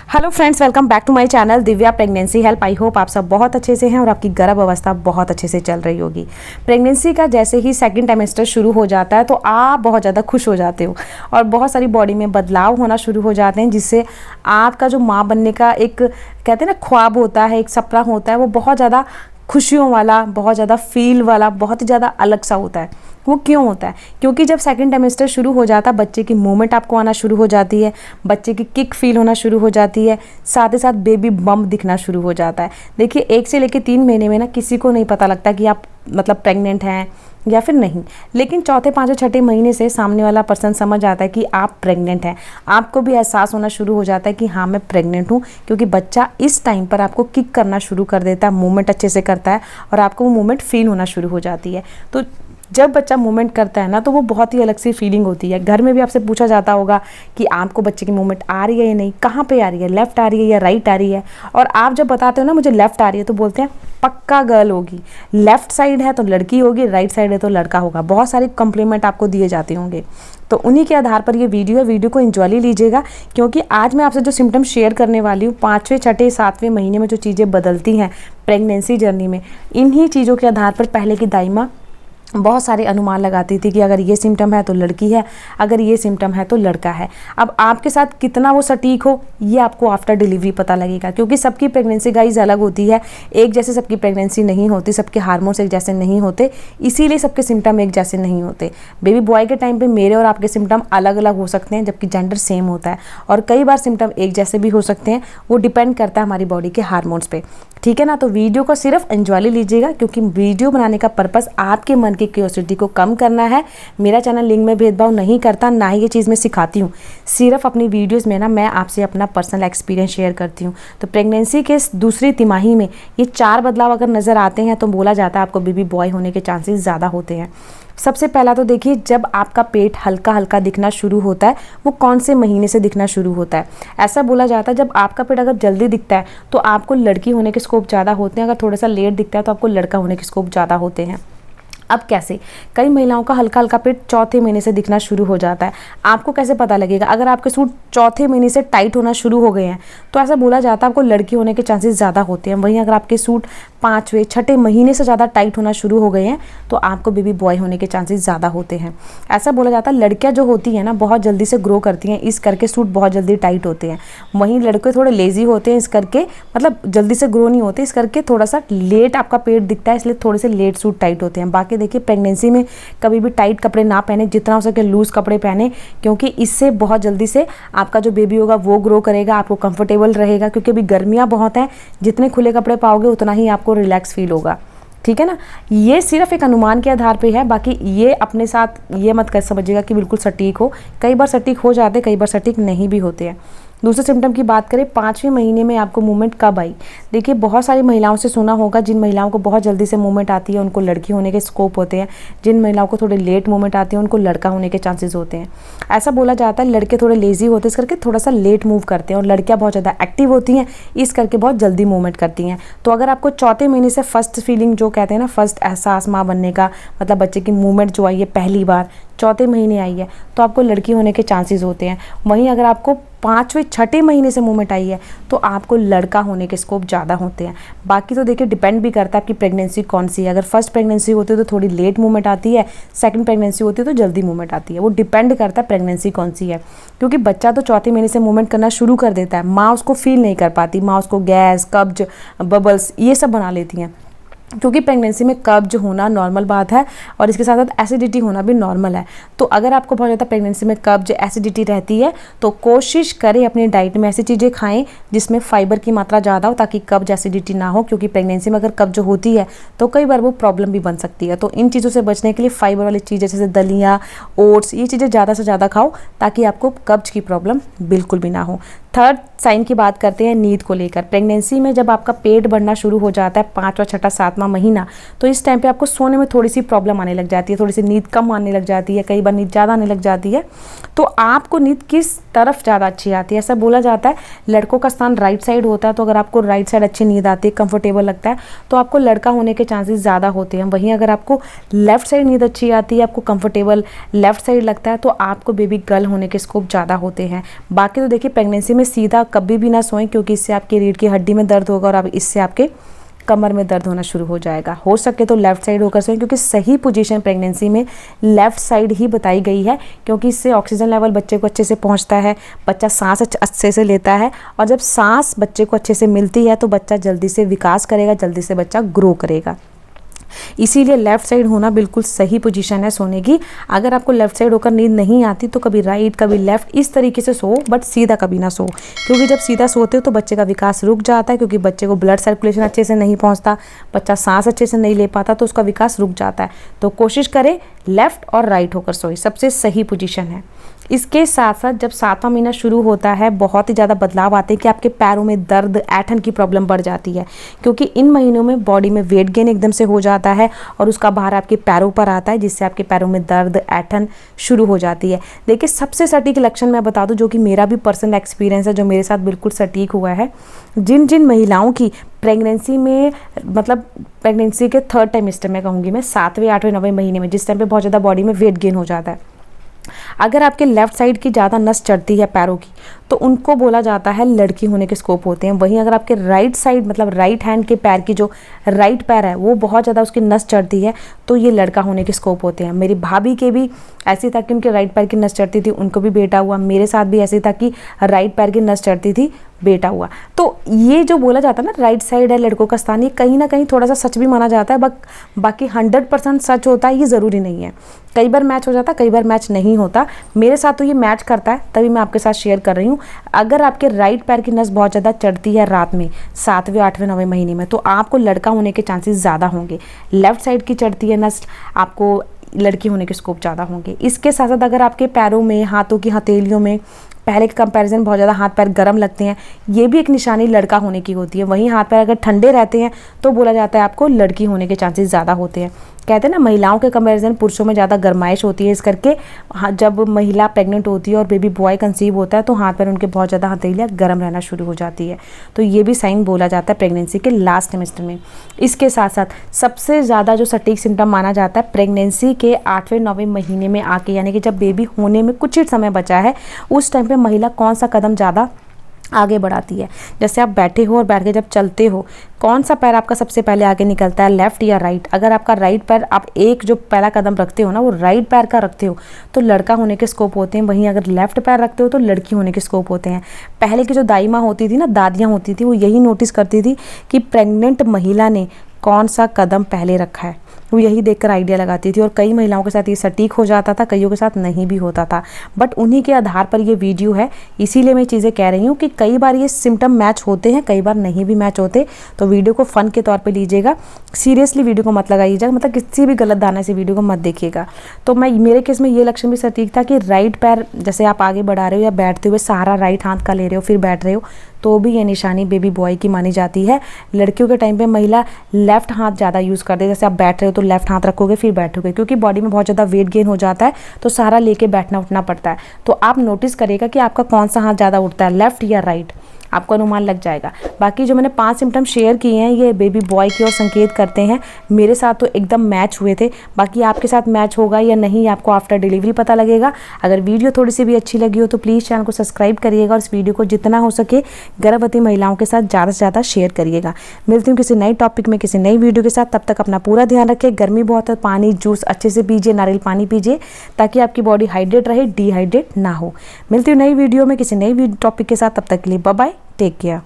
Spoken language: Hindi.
Hello friends, welcome back to my channel Divya pregnancy help. I hope आप सब बहुत अच्छे से हैं और आपकी गर्भ अवस्था बहुत अच्छे से चल रही होगी। प्रेगनेंसी का जैसे ही सेकंड टाइमेस्टर शुरू हो जाता है तो आप बहुत ज़्यादा खुश हो जाते हो और बहुत सारी बॉडी में बदलाव होना शुरू हो जाते हैं, जिससे आपका जो माँ बनने का एक कहते हैं ना ख्वाब होता है, एक सपना होता है, वो बहुत ज़्यादा खुशियों वाला, बहुत ज़्यादा फील वाला, बहुत ही ज़्यादा अलग सा होता है। वो क्यों होता है? क्योंकि जब सेकंड टाइमेस्टर शुरू हो जाता है, बच्चे की मूवमेंट आपको आना शुरू हो जाती है, बच्चे की किक फील होना शुरू हो जाती है, साथ ही साथ बेबी बम्प दिखना शुरू हो जाता है। देखिए 1 से लेकर 3 महीने में ना किसी को नहीं पता लगता कि आप मतलब प्रेग्नेंट हैं या फिर नहीं, लेकिन चौथे, पाँचवें, छठे महीने से सामने वाला पर्सन समझ आता है कि आप प्रेग्नेंट हैं। आपको भी एहसास होना शुरू हो जाता है कि हाँ मैं प्रेग्नेंट हूँ, क्योंकि बच्चा इस टाइम पर आपको किक करना शुरू कर देता है, मूवमेंट अच्छे से करता है और आपको वो मूवमेंट फील होना शुरू हो जाती है। तो जब बच्चा मूवमेंट करता है ना तो वो बहुत ही अलग सी फीलिंग होती है। घर में भी आपसे पूछा जाता होगा कि आपको बच्चे की मूवमेंट आ रही है या नहीं, कहाँ पे आ रही है, लेफ्ट आ रही है या राइट आ रही है। और आप जब बताते हो ना मुझे लेफ्ट आ रही है तो बोलते हैं पक्का गर्ल होगी, लेफ्ट साइड है तो लड़की होगी, राइट साइड है तो लड़का होगा। बहुत सारे कॉम्प्लीमेंट आपको दिए जाते होंगे। तो उन्हीं के आधार पर ये वीडियो को एंजॉय लीजिएगा, क्योंकि आज मैं आपसे जो सिम्टम्स शेयर करने वाली हूँ 5वें, छठे, 7वें महीने में जो चीज़ें बदलती हैं प्रेगनेंसी जर्नी में, इन्हीं चीज़ों के आधार पर पहले की दाइमा बहुत सारे अनुमान लगाती थी कि अगर ये सिम्टम है तो लड़की है, अगर ये सिम्टम है तो लड़का है। अब आपके साथ कितना वो सटीक हो ये आपको आफ्टर डिलीवरी पता लगेगा, क्योंकि सबकी प्रेगनेंसी गाइज अलग होती है। एक जैसे सबकी प्रेगनेंसी नहीं होती, सबके हार्मोन्स एक जैसे नहीं होते, इसीलिए सबके सिम्टम एक जैसे नहीं होते। बेबी बॉय के टाइम पे मेरे और आपके सिम्टम अलग अलग हो सकते हैं, जबकि जेंडर सेम होता है। और कई बार सिम्टम एक जैसे भी हो सकते हैं, वो डिपेंड करता है हमारी बॉडी के हार्मोन्स पे। ठीक है ना? तो वीडियो को सिर्फ एंजॉय लीजिएगा, क्योंकि वीडियो बनाने का पर्पस आपके मन की क्यूरियोसिटी को कम करना है। मेरा चैनल लिंग में भेदभाव नहीं करता, ना ही ये चीज़ मैं सिखाती हूँ। सिर्फ अपनी वीडियोस में ना मैं आपसे अपना पर्सनल एक्सपीरियंस शेयर करती हूँ। तो प्रेगनेंसी के दूसरी तिमाही में ये 4 बदलाव अगर नज़र आते हैं तो बोला जाता है आपको बेबी बॉय होने के चांसेस ज़्यादा होते हैं। सबसे पहला तो देखिए, जब आपका पेट हल्का हल्का दिखना शुरू होता है, वो कौन से महीने से दिखना शुरू होता है? ऐसा बोला जाता है जब आपका पेट अगर जल्दी दिखता है तो आपको लड़की होने के स्कोप ज़्यादा होते हैं, अगर थोड़ा सा लेट दिखता है तो आपको लड़का होने के स्कोप ज़्यादा होते हैं। अब कैसे? कई महिलाओं का हल्का हल्का पेट चौथे महीने से दिखना शुरू हो जाता है। आपको कैसे पता लगेगा? अगर आपके सूट चौथे महीने से टाइट होना शुरू हो गए हैं तो ऐसा बोला जाता है आपको लड़की होने के चांसेस ज़्यादा होते हैं। वहीं अगर आपके सूट 5वें, छठे महीने से ज़्यादा टाइट होना शुरू हो गए हैं तो आपको बेबी बॉय होने के चांसेस ज़्यादा होते हैं। ऐसा बोला जाता है लड़कियाँ जो होती हैं ना बहुत जल्दी से ग्रो करती हैं, इस करके सूट बहुत जल्दी टाइट होते हैं। वहीं लड़के थोड़े लेजी होते हैं, इस करके मतलब जल्दी से ग्रो नहीं होते, इस करके थोड़ा सा लेट आपका पेट दिखता है, इसलिए थोड़े से लेट सूट टाइट होते हैं। बाकी देखिए प्रेगनेंसी में कभी भी टाइट कपड़े ना पहने, जितना हो सके लूज कपड़े पहने, क्योंकि इससे बहुत जल्दी से आपका जो बेबी होगा वो ग्रो करेगा, आपको कंफर्टेबल रहेगा। क्योंकि अभी गर्मियाँ बहुत हैं, जितने खुले कपड़े पाओगे उतना ही आपको रिलैक्स फील होगा। ठीक है ना? ये सिर्फ एक अनुमान के आधार पे है, बाकी ये अपने साथ ये मत कर समझिएगा कि बिल्कुल सटीक हो। कई बार सटीक हो जाते, कई बार सटीक नहीं भी होते हैं। दूसरे सिम्टम की बात करें, 5वें महीने में आपको मूवमेंट कब आई? देखिए बहुत सारी महिलाओं से सुना होगा, जिन महिलाओं को बहुत जल्दी से मूवमेंट आती है उनको लड़की होने के स्कोप होते हैं, जिन महिलाओं को थोड़े लेट मूवमेंट आती है उनको लड़का होने के चांसेस होते हैं। ऐसा बोला जाता है लड़के थोड़े लेजी होते हैं, इस करके थोड़ा सा लेट मूव करते हैं, और लड़कियां बहुत ज़्यादा एक्टिव होती हैं, इस करके बहुत जल्दी मूवमेंट करती हैं। तो अगर आपको चौथे महीने से फर्स्ट फीलिंग जो कहते हैं ना, फर्स्ट एहसास माँ बनने का, मतलब बच्चे की मूवमेंट जो आई है पहली बार चौथे महीने आई है, तो आपको लड़की होने के चांसेस होते हैं। वहीं अगर आपको 5वें, छठे महीने से मूवमेंट आई है तो आपको लड़का होने के स्कोप ज़्यादा होते हैं। बाकी तो देखिए डिपेंड भी करता है आपकी प्रेगनेंसी कौन सी है। अगर फर्स्ट प्रेगनेंसी होती है तो थोड़ी लेट मूवमेंट आती है, सेकंड प्रेगनेंसी होती है तो जल्दी मूवमेंट आती है। वो डिपेंड करता है प्रेगनेंसी कौन सी है, क्योंकि बच्चा तो चौथे महीने से मूवमेंट करना शुरू कर देता है, माँ उसको फील नहीं कर पाती, माँ उसको गैस, कब्ज, बबल्स ये सब बना लेती हैं। क्योंकि प्रेगनेंसी में कब्ज होना नॉर्मल बात है और इसके साथ साथ एसिडिटी होना भी नॉर्मल है। तो अगर आपको बहुत ज़्यादा प्रेगनेंसी में कब्ज, एसिडिटी रहती है तो कोशिश करें अपनी डाइट में ऐसी चीज़ें खाएं जिसमें फाइबर की मात्रा ज़्यादा हो, ताकि कब्ज, एसिडिटी ना हो। क्योंकि प्रेगनेंसी में अगर कब्ज होती है तो कई बार वो प्रॉब्लम भी बन सकती है। तो इन चीज़ों से बचने के लिए फाइबर वाली चीज़ें जैसे दलिया, ओट्स, ये चीज़ें ज़्यादा से ज़्यादा खाओ, ताकि आपको कब्ज की प्रॉब्लम बिल्कुल भी ना हो। थर्ड साइन की बात करते हैं नींद को लेकर। प्रेगनेंसी में जब आपका पेट बढ़ना शुरू हो जाता है 5वां, छठा, 7वां महीना, तो इस टाइम पे आपको सोने में थोड़ी सी प्रॉब्लम आने लग जाती है, थोड़ी सी नींद कम आने लग जाती है, कई बार नींद ज़्यादा आने लग जाती है। तो आपको नींद किस तरफ ज़्यादा अच्छी आती है? ऐसा बोला जाता है लड़कों का स्थान राइट साइड होता है, तो अगर आपको राइट साइड अच्छी नींद आती है, कंफर्टेबल लगता है, तो आपको लड़का होने के चांसेस ज़्यादा होते हैं। वहीं अगर आपको लेफ्ट साइड नींद अच्छी आती है, आपको कंफर्टेबल लेफ्ट साइड लगता है, तो आपको बेबी गर्ल होने के स्कोप ज़्यादा होते हैं। बाकी तो देखिए प्रेगनेंसी में में सीधा कभी भी ना सोएं, क्योंकि इससे आपकी रीढ़ की हड्डी में दर्द होगा और अब इससे आपके कमर में दर्द होना शुरू हो जाएगा। हो सके तो लेफ़्ट साइड होकर सोएं, क्योंकि सही पोजीशन प्रेगनेंसी में लेफ़्ट साइड ही बताई गई है, क्योंकि इससे ऑक्सीजन लेवल बच्चे को अच्छे से पहुंचता है, बच्चा सांस अच्छे से लेता है, और जब सांस बच्चे को अच्छे से मिलती है तो बच्चा जल्दी से विकास करेगा, जल्दी से बच्चा ग्रो करेगा। इसीलिए लेफ़्ट साइड होना बिल्कुल सही पोजीशन है सोने की। अगर आपको लेफ़्ट साइड होकर नींद नहीं आती तो कभी राइट कभी लेफ़्ट इस तरीके से सो, बट सीधा कभी ना सो, क्योंकि जब सीधा सोते हो तो बच्चे का विकास रुक जाता है, क्योंकि बच्चे को ब्लड सर्कुलेशन अच्छे से नहीं पहुंचता, बच्चा सांस अच्छे से नहीं ले पाता, तो उसका विकास रुक जाता है। तो कोशिश करें लेफ़्ट और राइट होकर सोए, सबसे सही पोजीशन है। इसके साथ साथ जब 7वां महीना शुरू होता है बहुत ही ज़्यादा बदलाव आते हैं कि आपके पैरों में दर्द, ऐंठन की प्रॉब्लम बढ़ जाती है, क्योंकि इन महीनों में बॉडी में वेट गेन एकदम से हो जाता है और उसका भार आपके पैरों पर आता है, जिससे आपके पैरों में दर्द, ऐंठन शुरू हो जाती है। देखिए सबसे सटीक लक्षण मैं बता दूं, जो कि मेरा भी पर्सनल एक्सपीरियंस है, जो मेरे साथ बिल्कुल सटीक हुआ है। जिन जिन महिलाओं की प्रेगनेंसी में, मतलब प्रेगनेंसी के 3rd टाइमेस्टर में कहूँगी मैं, 7वें, 8वें, 9वें महीने में, जिस टाइम पे बहुत ज़्यादा बॉडी में वेट गेन हो जाता है, अगर आपके लेफ़्ट साइड की ज़्यादा नस चढ़ती है पैरों की, तो उनको बोला जाता है लड़की होने के स्कोप होते हैं। वहीं अगर आपके राइट साइड, मतलब राइट हैंड के पैर की, जो राइट पैर है वो बहुत ज़्यादा उसकी नस चढ़ती है, तो ये लड़का होने के स्कोप होते हैं। मेरी भाभी के भी ऐसी था कि उनके राइट पैर की नस चढ़ती थी, उनको भी बेटा हुआ। मेरे साथ भी ऐसे था कि राइट पैर की नस चढ़ती थी, बेटा हुआ। तो ये जो बोला जाता है ना राइट साइड है लड़कों का स्थान, ये कहीं ना कहीं थोड़ा सा सच भी माना जाता है, बाकी 100% सच होता है ये ज़रूरी नहीं है। कई बार मैच हो जाता है, कई बार मैच नहीं होता। मेरे साथ तो ये मैच करता है, तभी मैं आपके साथ शेयर कर रही हूँ। अगर आपके राइट पैर की नस बहुत ज़्यादा चढ़ती है रात में 7वें, 8वें, 9वें महीने में, तो आपको लड़का होने के चांसेस ज़्यादा होंगे। लेफ़्ट साइड की चढ़ती है नस, आपको लड़की होने के स्कोप ज़्यादा होंगे। इसके साथ साथ अगर आपके पैरों में, हाथों की हथेलियों में पहले के कंपैरिजन बहुत ज़्यादा हाथ पैर गर्म लगते हैं, ये भी एक निशानी लड़का होने की होती है। वहीं हाथ पैर अगर ठंडे रहते हैं तो बोला जाता है आपको लड़की होने के चांसेस ज़्यादा होते हैं। कहते हैं ना महिलाओं के कंपैरिजन पुरुषों में ज़्यादा गर्माइश होती है, इस करके जब महिला प्रेग्नेंट होती है और बेबी बॉय कंसीव होता है तो हाथ पैर उनके बहुत ज़्यादा हथेलियाँ गर्म रहना शुरू हो जाती है। तो ये भी साइन बोला जाता है प्रेगनेंसी के लास्ट ट्राइमेस्टर में। इसके साथ साथ सबसे ज़्यादा जो सटीक सिम्टम माना जाता है प्रेगनेंसी के 8वें 9वें महीने में आके, यानी कि जब बेबी होने में कुछ ही समय बचा है, उस टाइम पर महिला कौन सा कदम ज़्यादा आगे बढ़ाती है। जैसे आप बैठे हो और बैठ के जब चलते हो, कौन सा पैर आपका सबसे पहले आगे निकलता है, लेफ़्ट या राइट? अगर आपका राइट पैर, आप एक जो पहला कदम रखते हो ना वो राइट पैर का रखते हो तो लड़का होने के स्कोप होते हैं। वहीं अगर लेफ़्ट पैर रखते हो तो लड़की होने के स्कोप होते हैं। पहले की जो दाई माँ होती थी ना, दादियाँ होती थी, वो यही नोटिस करती थी कि प्रेग्नेंट महिला ने कौन सा कदम पहले रखा है, वो यही देखकर आइडिया लगाती थी। और कई महिलाओं के साथ ये सटीक हो जाता था, कईयों के साथ नहीं भी होता था, बट उन्हीं के आधार पर ये वीडियो है। इसीलिए मैं चीज़ें कह रही हूँ कि कई बार ये सिम्टम मैच होते हैं, कई बार नहीं भी मैच होते। तो वीडियो को फ़न के तौर पे लीजिएगा, सीरियसली वीडियो को मत लगाइएगा, मतलब किसी भी गलत धारणा से वीडियो को मत देखिएगा। तो मेरे केस में ये लक्षण भी सटीक था कि राइट पैर जैसे आप आगे बढ़ा रहे हो या बैठते हुए सहारा राइट हाथ का ले रहे हो फिर बैठ रहे हो, तो भी ये निशानी बेबी बॉय की मानी जाती है। लड़कियों के टाइम पे महिला लेफ़्ट हाथ ज़्यादा यूज़ करते हैं, जैसे आप बैठ रहे हो तो लेफ़्ट हाथ रखोगे फिर बैठोगे, क्योंकि बॉडी में बहुत ज़्यादा वेट गेन हो जाता है तो सहारा लेके बैठना उठना पड़ता है। तो आप नोटिस करिएगा कि आपका कौन सा हाथ ज़्यादा उठता है, लेफ़्ट या राइट, आपको अनुमान लग जाएगा। बाकी जो मैंने 5 सिम्टम शेयर किए हैं ये बेबी बॉय की ओर संकेत करते हैं। मेरे साथ तो एकदम मैच हुए थे, बाकी आपके साथ मैच होगा या नहीं आपको आफ्टर डिलीवरी पता लगेगा। अगर वीडियो थोड़ी सी भी अच्छी लगी हो तो प्लीज़ चैनल को सब्सक्राइब करिएगा और इस वीडियो को जितना हो सके गर्भवती महिलाओं के साथ ज़्यादा से ज़्यादा शेयर करिएगा। मिलती हूँ किसी नई टॉपिक में किसी नई वीडियो के साथ, तब तक अपना पूरा ध्यान रखें। गर्मी बहुत है, पानी जूस अच्छे से पीजिए, नारियल पानी पीजिए ताकि आपकी बॉडी हाइड्रेट रहे, डिहाइड्रेट ना हो। मिलती हूँ नई वीडियो में किसी नई टॉपिक के साथ, तब तक के लिए बाय बाय, टेक केयर।